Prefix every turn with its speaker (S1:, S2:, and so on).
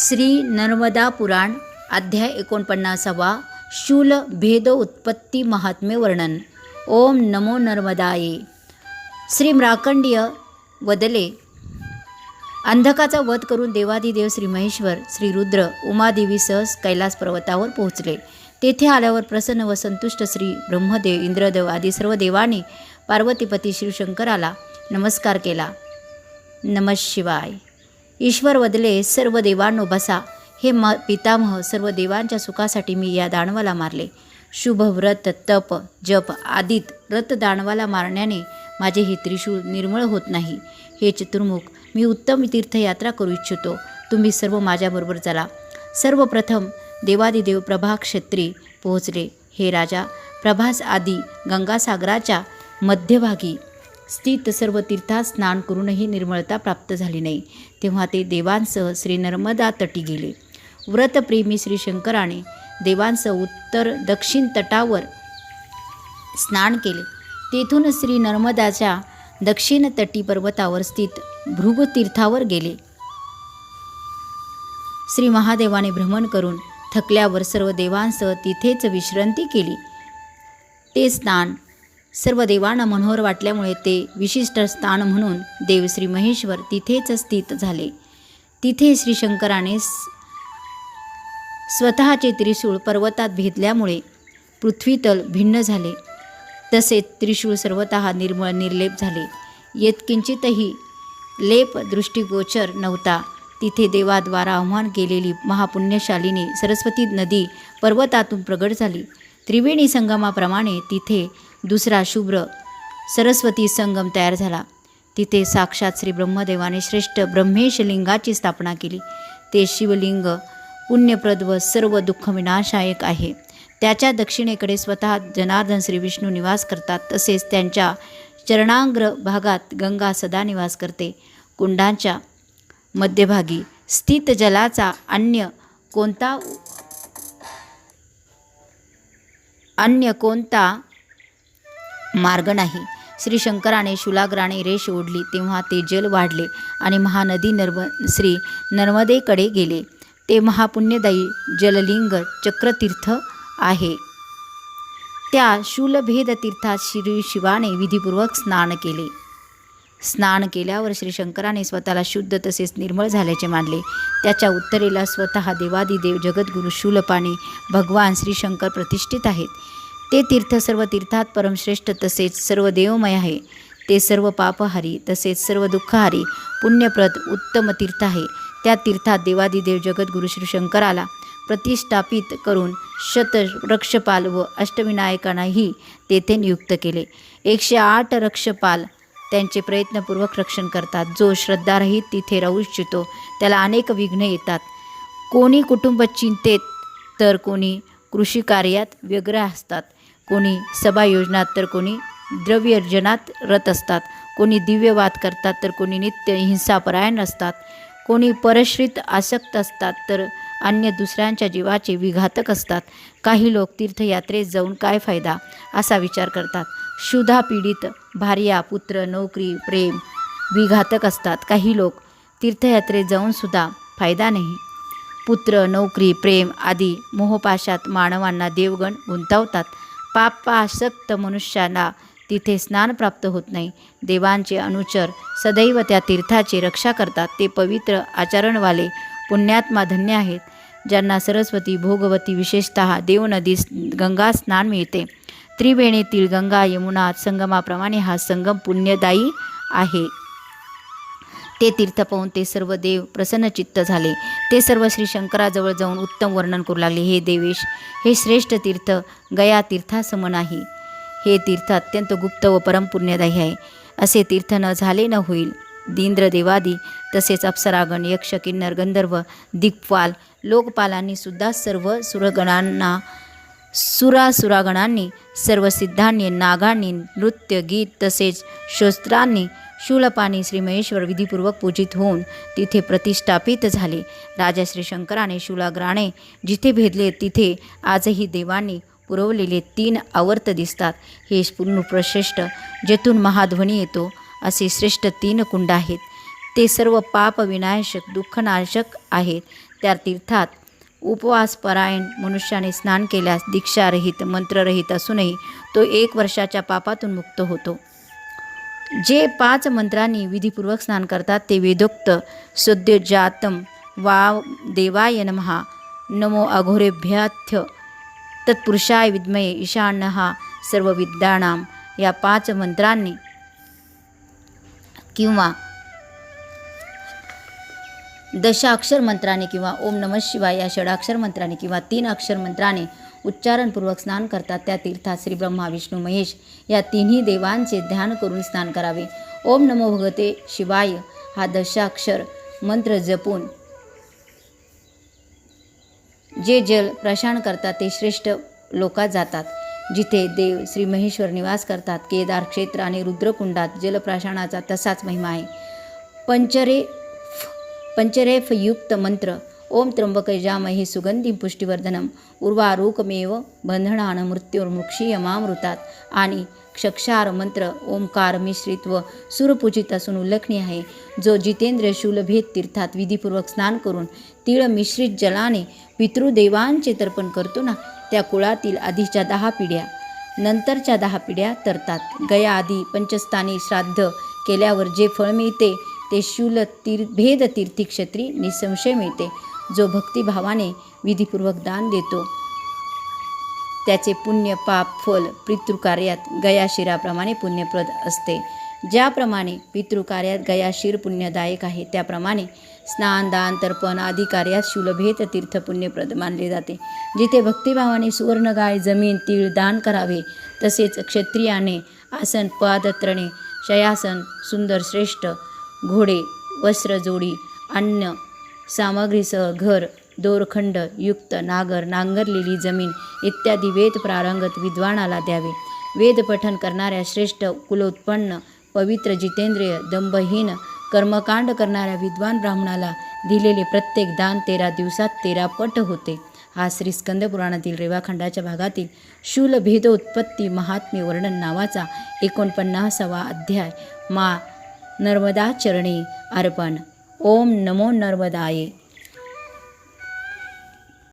S1: श्री नर्मदा पुराण अध्याय 49 शूल भेद उत्पत्ती महात्म्य वर्णन। ओम नमो नर्मदाये। श्री मार्कंडेय वदले, अंधकाचा वध करून देवादिदेव श्री महेश्वर श्री रुद्र उमादेवीसह कैलास पर्वतावर पोहोचले। तेथे आल्यावर प्रसन्न व संतुष्ट श्री ब्रह्मदेव इंद्रदेव आदी सर्व देवांनी पार्वतीपती श्री शंकराला नमस्कार केला। नमः शिवाय। ईश्वर वदले, सर्व देवांनो बसा। हे पितामह, सर्व देवांच्या सुखासाठी मी या दानवाला मारले। शुभ व्रत तप जप आदीत व्रत दानवाला मारण्याने माझे हे त्रिशूळ निर्मळ होत नाही। हे चतुर्मुख, मी उत्तम तीर्थयात्रा करू इच्छितो। तुम्ही सर्व माझ्याबरोबर चला। सर्वप्रथम देवादिदेव प्रभाक्षेत्री पोहोचले। हे राजा, प्रभास आदी गंगासागराच्या मध्यभागी स्थित सर्व तीर्थात स्नान करूनही निर्मळता प्राप्त झाली नाही। तेव्हा ते देवांसह श्री नर्मदा तटी गेले। व्रतप्रेमी श्री शंकराने देवांसह उत्तर दक्षिण तटावर स्नान केले। तेथून श्री नर्मदाच्या दक्षिण तटी पर्वतावर स्थित भृगुतीर्थावर गेले। श्री महादेवाने भ्रमण करून थकल्यावर सर्व देवांसह तिथेच विश्रांती केली। ते स्नान सर्व देवांना मनोहर वाटल्यामुळे ते विशिष्ट स्थान म्हणून देव श्री महेश्वर तिथेच स्थित झाले। तिथे श्री शंकराने स्वतःचे त्रिशूळ पर्वतात भेदल्यामुळे पृथ्वीतल भिन्न झाले। तसेच त्रिशूळ सर्वतः निर्मळ निर्लेप झाले। यत्किंचितही लेप दृष्टिगोचर नव्हता। तिथे देवाद्वारा आव्हान केलेली महापुण्यशालिनी सरस्वती नदी पर्वतातून प्रगट झाली। त्रिवेणी संगमाप्रमाणे तिथे दुसरा शुभ्र सरस्वती संगम तयार झाला। तिथे साक्षात श्री ब्रह्मदेवाने श्रेष्ठ ब्रह्मेश लिंगाची स्थापना केली। ते शिवलिंग पुण्यप्रद व सर्व दुःख विनाशायक आहे। त्याच्या दक्षिणेकडे स्वतः जनार्दन श्री विष्णू निवास करतात। तसेच त्यांच्या चरणांग्र भागात गंगा सदा निवास करते। कुंडांच्या मध्यभागी स्थित जलाचा अन्य कोणता मार्ग नाही। श्री शंकराने शूलाग्राने रेष ओढली तेव्हा ते जल वाढले आणि महानदी श्री नर्मदेकडे गेले। ते महापुण्यदायी जललिंग चक्रतीर्थ आहे। त्या शूलभेद तीर्थात श्री शिवाने विधिपूर्वक स्नान केले। स्नान केल्यावर श्री शंकराने स्वतःला शुद्ध तसेच निर्मळ झाल्याचे मानले। त्याच्या उत्तरेला स्वतः देवादिदेव जगद्गुरु शूलपाणी भगवान श्री शंकर प्रतिष्ठित आहेत। ते तीर्थ सर्व तीर्थात परमश्रेष्ठ तसेच सर्व देवमय आहे। ते सर्व पापहारी तसेच सर्व दुःखहारी पुण्यप्रद उत्तम तीर्थ आहे। त्या तीर्थात देवादिदेव जगद्गुरु श्री शंकराला प्रतिष्ठापित करून शतरक्षपाल व अष्टविनायकांनाही तेथे नियुक्त केले। 108 रक्षपाल त्यांचे प्रयत्नपूर्वक रक्षण करतात। जो श्रद्धारहित तिथे राहू इच्छितो त्याला अनेक विघ्ने येतात। कोणी कुटुंब चिंतेत तर कोणी कृषी कार्यात व्यग्र असतात। कोणी सभा योजनात तर कोणी द्रव्यर्जनात रत असतात। कोणी दिव्यवाद करतात तर कोणी नित्य हिंसापरायण असतात। कोणी परश्रित आसक्त असतात तर अन्य दुसऱ्यांच्या जीवाचे विघातक असतात। काही लोक तीर्थयात्रेत जाऊन काय फायदा असा विचार करतात। क्षुधा पीडित भार्या पुत्र नोकरी प्रेम विघातक असतात। काही लोक तीर्थयात्रेत जाऊन सुद्धा फायदा नाही। पुत्र नोकरी प्रेम आदी मोहपाशात मानवांना देवगण गुंतावतात। पापासक्त मनुष्याला तिथे स्नान प्राप्त होत नाही। देवांचे अनुचर सदैव त्या तीर्थाची रक्षा करतात। ते पवित्र आचरणवाले पुण्यात्मा धन्य आहेत, ज्यांना सरस्वती भोगवती विशेषतः देवनदी गंगा स्नान मिळते। त्रिवेणीतील गंगा यमुना संगमाप्रमाणे हा संगम पुण्यदायी आहे। ते तीर्थ पाहून ते सर्व देव प्रसन्नचित्त झाले। ते सर्व श्री शंकराजवळ जाऊन उत्तम वर्णन करू लागले। हे देवेश, हे श्रेष्ठ तीर्थ गया तीर्थासम नाही। हे तीर्थ अत्यंत गुप्त व परमपुण्यदायी आहे। असे तीर्थ न झाले न होईल। इंद्र देवादी तसेच अप्सरागण यक्ष किन्नर गंधर्व दिक्पाल लोकपालांनी सुद्धा सर्व सुरागणांनी सर्व सिद्धांनी नागांनी नृत्य गीत तसेच शस्त्रांनी शूलपाणी श्री महेश्वर विधिपूर्वक पूजित होऊन तिथे प्रतिष्ठापित झाले। राजा श्री शंकराने शूलाग्राने जिथे भेदले तिथे आजही देवांनी पुरवलेले 3 आवर्त दिसतात। हे पूर्ण प्रश्रेष्ठ जेथून महाध्वनी येतो असे श्रेष्ठ 3 कुंड आहेत। ते सर्व पाप विनाशक दुःखनाशक आहेत. त्या तीर्थात उपवासपरायण मनुष्याने स्नान केल्यास दीक्षारहित मंत्ररहित असूनही तो 1 वर्षाच्या पापातून मुक्त होतो. जे 5 मंत्रांनी विधिपूर्वक स्नान करतात ते वेदोक्त सद्योजातम वाव देवाय नमः, नमो अघोरेभ्यथ, तत्पुरुषाय विद्महे ईशान्यः सर्वविद्यानां या 5 मंत्रांनी किंवा दशाक्षर मंत्राने किंवा ओम नमः शिवाय या षडाक्षर मंत्राने किंवा 3 अक्षर मंत्राने उच्चारणपूर्वक स्नान करतात. त्या तीर्थात श्री ब्रह्मा विष्णू महेश या तिन्ही देवांचे ध्यान करून स्नान करावे. ओम नमो भगवते शिवाय हा दशाक्षर मंत्र जपून जे जल प्रशान करतात ते श्रेष्ठ लोकात जातात, जिथे देव श्री महेश्वर निवास करतात. केदार क्षेत्र आणि रुद्रकुंडात जलप्राशनाचा तसाच महिमा आहे. पंचरेफयुक्त मंत्र ओम त्र्यंबकजामहे सुगंधिं पुष्टिवर्धनम उर्वारुकमेव बंधनान मृत्युर्मुक्षीयमामृतात आणि क्षक्षार मंत्र ओंकार मिश्रित्व सुरपूजित असून उल्लेखनीय आहे. जो जितेंद्र शूलभेद तीर्थात विधिपूर्वक स्नान करून तीळ मिश्रित जलाने पितृदेवांचे तर्पण करतो ना, त्या कुळातील आधीच्या 10 पिढ्या नंतरच्या 10 पिढ्या तरतात. गया आधी पंचस्थानी श्राद्ध केल्यावर जे फळ मिळते ते भेद तीर्थी क्षत्री निसंशय मिळते. जो भक्तिभावाने विधिपूर्वक दान देतो त्याचे पुण्य पाप फल पितृकार्यात गयाशिराप्रमाणे पुण्यप्रद असते. ज्याप्रमाणे पितृकार्यात गयाशीर पुण्यदायक आहे, त्याप्रमाणे स्नान दान तर्पण आदी कार्यात शूलभेद तीर्थ पुण्यप्रद मानले जाते. जिथे भक्तिभावाने सुवर्ण गाय जमीन तीळ दान करावे, तसेच क्षत्रियाने आसन पादत्रणे शयासन सुंदर श्रेष्ठ घोडे वस्त्र जोडी अन्न सामग्रीसह घर दोरखंड युक्त नागर नांगरलेली जमीन इत्यादी वेद प्रारंगत विद्वानाला द्यावे. वेद पठन करणाऱ्या श्रेष्ठ कुलोत्पन्न पवित्र जितेंद्रिय दंभहीन कर्मकांड करणाऱ्या विद्वान ब्राह्मणाला दिलेले प्रत्येक दान 13 दिवसात 13 पट होते. हा श्री स्कंद पुराणातील रेवाखंडाच्या भागातील शूलभेदोत्पत्ती महात्म्य वर्णन नावाचा 49वा अध्याय. मा नर्मदा चरणी अर्पण. ओम नमो नर्मदाये.